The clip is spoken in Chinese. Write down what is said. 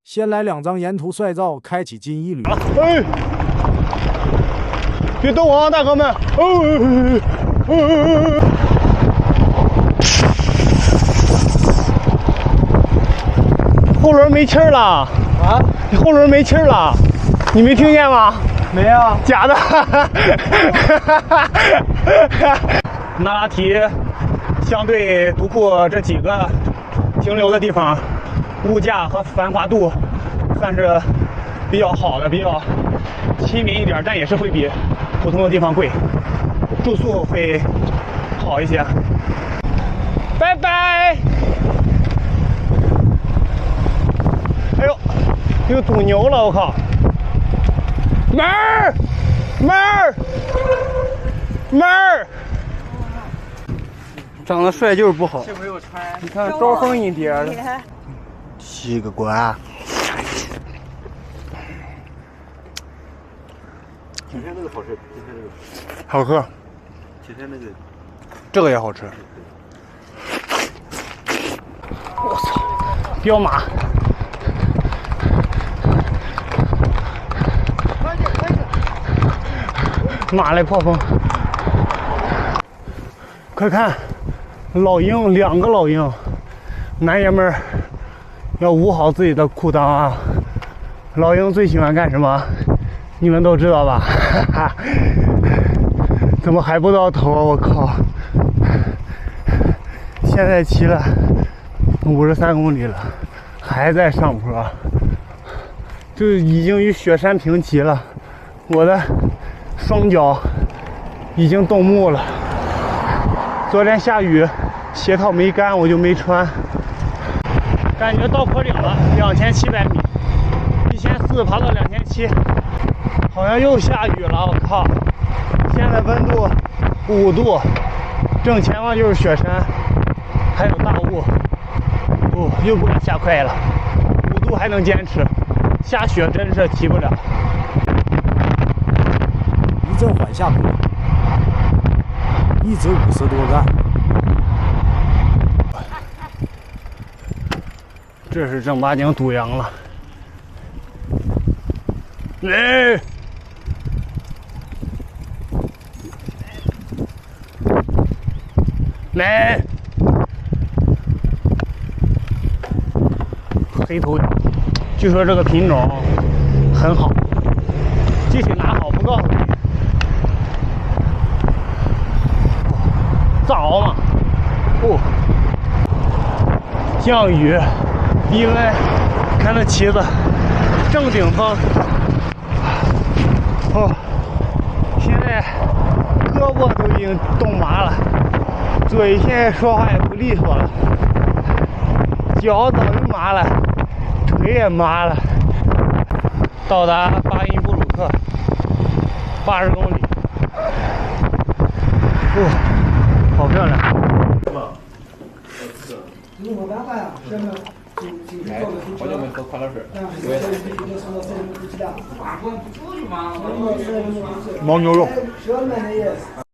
先来2张沿途帅照，开启近一旅。哎，别动啊，大哥们！后轮没气儿了啊！你后轮没气儿了，你没听见吗？没有，假的。那拉提相对独库这几个停留的地方，物价和繁华度算是比较好的，比较亲民一点，但也是会比普通的地方贵，住宿会好一些。拜拜。哎呦，又堵牛了，我靠！门儿，门儿，门儿！长得帅就是不好。幸亏我穿。你看招风一叠的。吸个管。今天那个好吃，今天那个好喝。今天那个这个也好吃。我操！彪马。马来炮锋，快看，老鹰，2个老鹰，男爷们儿要捂好自己的裤裆啊！老鹰最喜欢干什么？你们都知道吧？怎么还不到头啊？我靠！现在骑了53公里了，还在上坡，就已经与雪山平齐了。我的双脚已经冻木了。昨天下雨，鞋套没干，我就没穿。感觉到坡顶了，2700米，1400爬到2700，好像又下雨了。我靠！现在温度5度，正前方就是雪山，还有大雾。又不敢下快了，5度还能坚持，下雪真是骑不了。一阵缓下坡，一直50多干。这是正八经堵羊了。来，来，黑头羊，据说这个品种很好，具体哪好不告诉你。早嘛，降雨，低温，看那旗子，正顶风。现在胳膊都已经冻麻了，嘴现在说话也不利索了，脚早就麻了，腿也麻了。到达巴音布鲁克，80公里。好漂亮。好久没喝快乐水。牦牛肉。